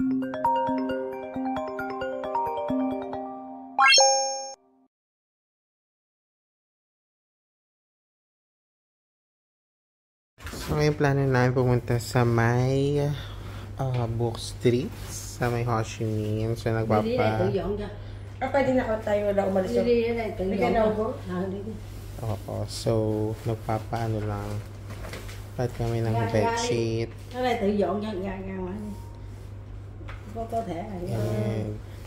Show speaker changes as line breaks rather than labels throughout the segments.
So, ngayon plano namin pumunta sa may Book Street, sa may Ho Chi Minh. So,
pwede na tayo wala umalis yung... Bigyan na ako?
Oo. So, nagpapaano lang. Pat kami ng bedsheet.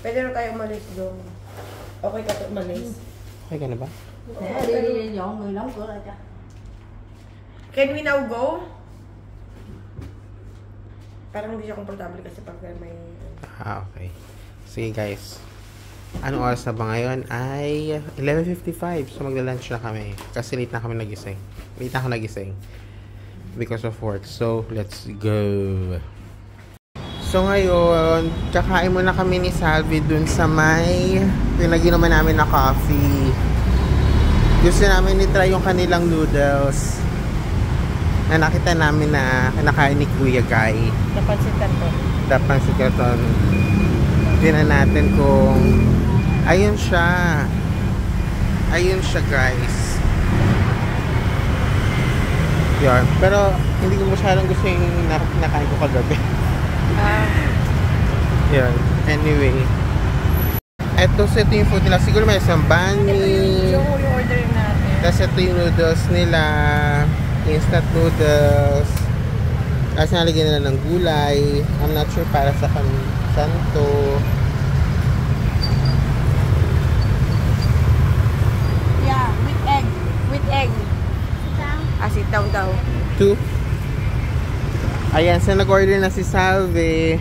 Pwede na tayo umalis doon. Okay ka ito umalis?
Okay ka na ba?
Can we now go? Parang hindi siya komportable kasi pag may...
Okay. Sige guys. Anong oras na ba ngayon? Ay 11:55. So magla-lunch na kami. Kasi late na kami nagising. Late na ako nagising. Because of work. So let's go. So ngayon, kakain muna kami ni Salvi dun sa may pinaginuman namin na coffee. Gusto namin i-try yung kanilang noodles na nakita namin na kinakain ni Kuya Guy. Dapansit Canton. Tingnan natin kung ayun siya guys. Yan. Pero hindi ko masyadong gusto yung nakain ko kagabi. Yan. Anyway, ito yung food nila. Siguro may isang bani.
Yung order natin.
Tapos ito yung noodles nila. Instant noodles. Tapos nalagyan nila ng gulay. I'm not sure para sa santo.
Yeah, with egg. With egg. Sit down daw.
2. Ayan, so nag-order na si Salve.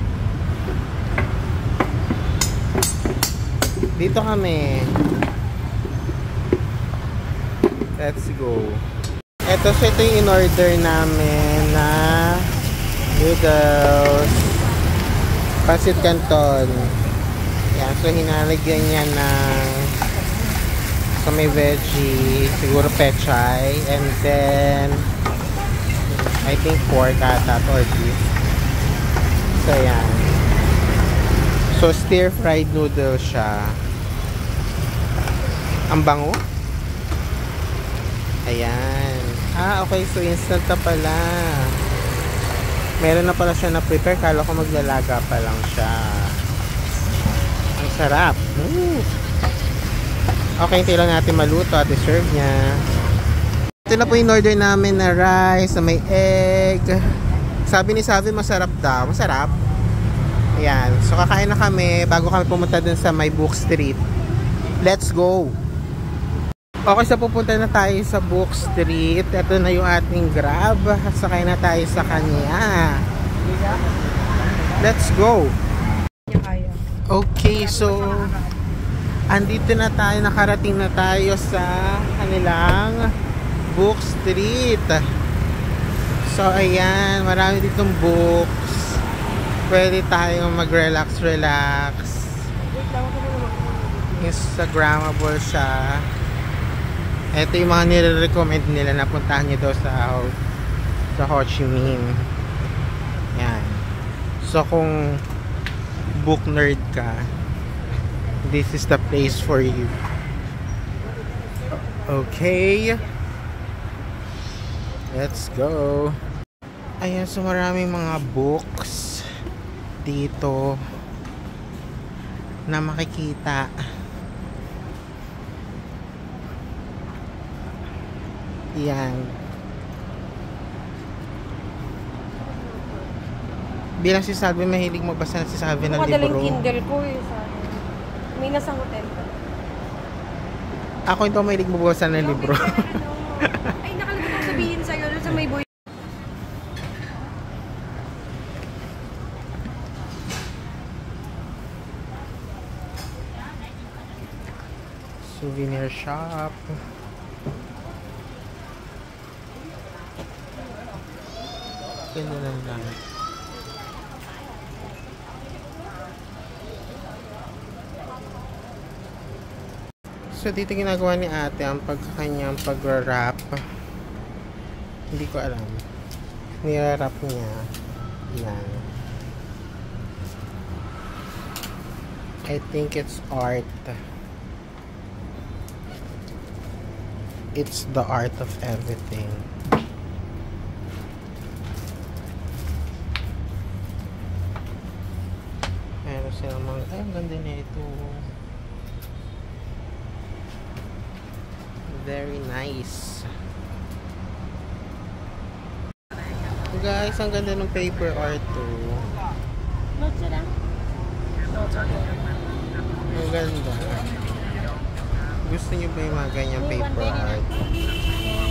Dito kami. Let's go. Ito yung in-order namin na noodles. Pancit Canton. Yan, so hinalagyan niya ng so may veggie, siguro pechay, and then I think pork ata or beef. So yan. So stir-fried noodle siya. Ang bango. Ayan. Okay. So instant na pala. Meron na pala siya na-prepare. Kala ko maglalaga pa lang siya. Ang sarap. Okay, hintay lang natin maluto at i-serve niya. Ito na po yung order namin na rice na may egg. Sabi ni Savi masarap daw. Masarap. Ayan. So kakain na kami bago kami pumunta dun sa may Book Street. Let's go! Okay, so pupunta na tayo sa Book Street. Ito na yung ating Grab. Sakay na tayo sa kanya. Let's go! Okay, so andito na tayo. Nakarating na tayo sa kanilang Book Street. So ayan, marami ditong books. Pwede tayong mag-relax. Instagrammable siya. Ito yung mga nire-recommend nila na puntahan nyo daw sa Ho Chi Minh. Yan. So kung book nerd ka, this is the place for you. Okay. Let's go. Ayan, so maraming mga books dito na makikita. Yan. Bilang si Salve, mahilig magbasa si Salve ng libro.
Madaling Kindle ko eh. May nasa hotel.
Ako ito mahilig magbasa ng libro.
Ay, nakalimutan ko sabihin sa'yo doon sa may boy.
Souvenir shop. Ganda lang lang. So dito ginagawa ni ate ang kanyang pag-wrap. Hindi ko alam. Nire-wrap niya. Yan. I think it's art. It's the art of everything. Meron silang mga, ay, ang ganda na ito. Very nice. Guys, ang ganda ng paper art to. Ang ganda. Gusto niyo ba yung mga ganyang paper art?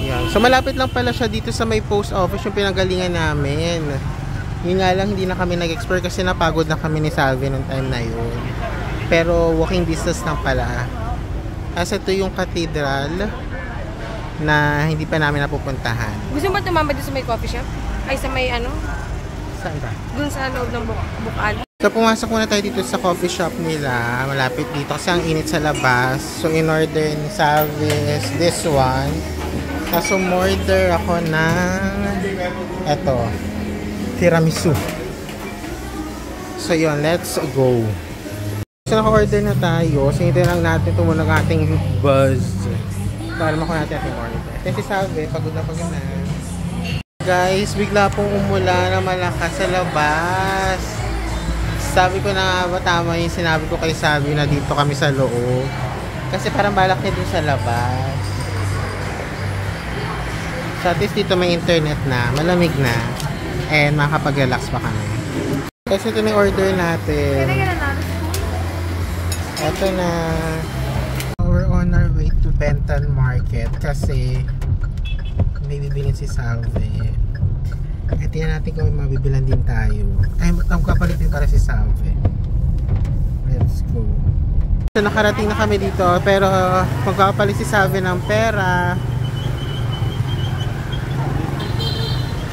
Yan. So malapit lang pala siya dito sa may post office yung pinanggalingan namin. Yun nga lang, hindi na kami nag-explore kasi napagod na kami ni Salvi nung time na yun. Pero walking distance lang pala. Kasi ito yung cathedral na hindi pa namin napupuntahan.
Gusto mo ba tumambay doon sa may coffee shop? Ay, sa may ano?
Saan ba?
Doon sa loob ng bukaan.
So pumasok muna tayo dito sa coffee shop nila. Malapit dito kasi ang init sa labas. So in-order ni Salvi is this one. Tapos umorder ako ng eto, tiramisu. So yun, let's go. So naka-order na tayo. So hintayin lang natin tumunog ang ating buzz para makuha natin ating order. Then si Salvi, pagod na. Guys, bigla pong umulan na malakas sa labas. Sabi ko na ba tama yung sinabi ko kay Salvi na dito kami sa loob. Kasi parang balak niya dun sa labas. So at least dito may internet na, malamig na, and makakapag-relax pa kami. Kasi ito na yung order natin. Ito na. We're on our way to Benton Market kasi may bibilin si Salvi. At tingnan natin kung may mabibilan din tayo. Ay, magkapalit din para si Salvi. Let's go. So, nakarating na kami dito, pero magkapalit si Salvi ng pera.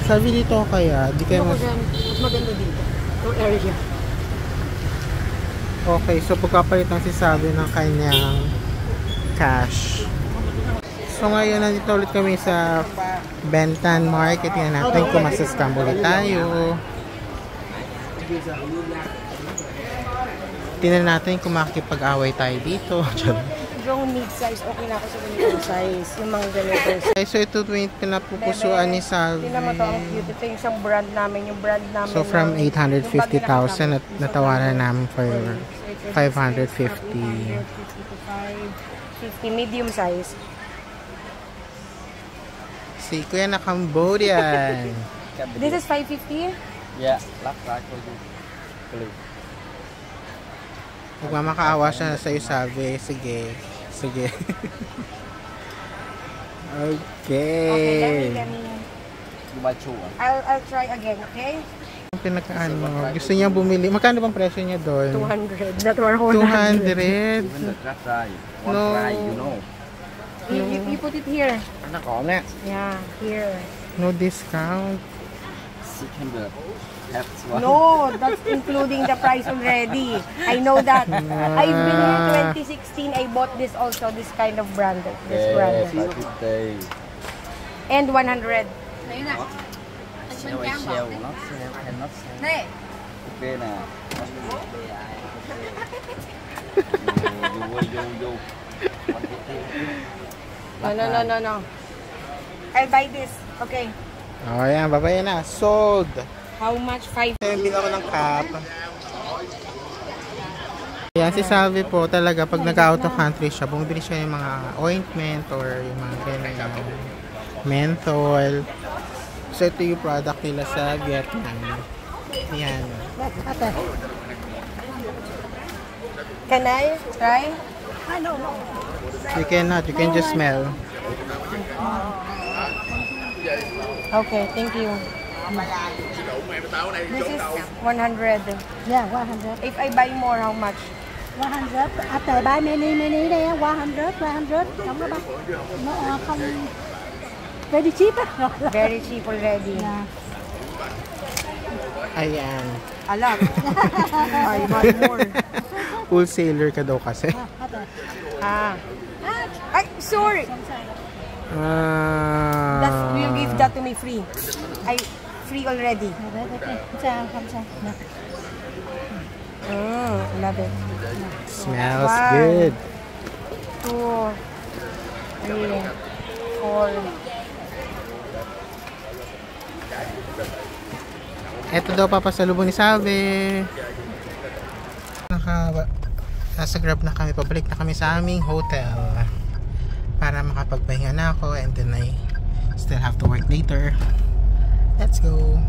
Salvi, dito kaya? Di kayo
mas maganda dito. Yung area.
Okay, so pagkapalit lang si Salvi ng kanyang cash. So ngayon nandito ulit kami sa Benton Market. Tingnan natin kung masascam ulit tayo. Tingnan natin kung makikipag-away tayo dito.
Yung mid-size, okay na ako sa ganitong size. Yung mga ganito.
Okay, so ito yung pinapupusuan ni Salvi.
Tingnan mo to, ang cute. Ito yung isang brand namin. Yung brand namin.
So from 850,000 at natawaran namin for 550.
50 medium size.
Si Kuya na Cambodian.
This is 550?
Yeah, black for you. Blue.
Magmamakaawa siya na sa'yo, Salvi. Sige.
Okay,
Okay.
let me.
You buy two.
I'll try again, okay?
Pinakaano, gusto niya bumili. Magkano bang presyo niya doon?
200, not 100.
200?
Even the cut try. One
No.
try, you know.
You put it here.
Nó có nè.
Yeah, here.
No discount.
Second the have one.
No, that's including the price already. I know that. I've been here 2016. I bought this also, this kind of brand. This brand.
550.
And 100.
Sale is sale, not sale, cannot sale.
Này.
Ok nè. Yo. 150.
No. I'll buy this. Okay.
O, yan. Babayan na. Sold.
How much? 5.
Bili ako ng cup. Yan, si Salvi po talaga, pag nag-out of country siya, bumibili siya yung mga ointment or yung mga ganyan, menthol. So, ito yung product nila sa Vietnam. Yan.
Can I try?
You cannot. You can just smell.
Okay, thank you. This is 100.
Yeah, 100.
If I buy more, how much?
100. After buy many đây 100. Không có bác. Nó không very cheap á.
Very cheap already.
Yeah.
Ayan.
A lot. I buy more.
Wholesaler ka daw kasi.
Ah. Ay, sorry. That's, you give that to me free. I free already.
Không sao.
Love it.
Smells
One,
good.
2, 3, 4.
Eto daw papasalubong ni Salve. Nasa Grab na kami, pabalik na kami sa aming hotel para makapagpahinga na ako, and then I still have to work later. Let's go.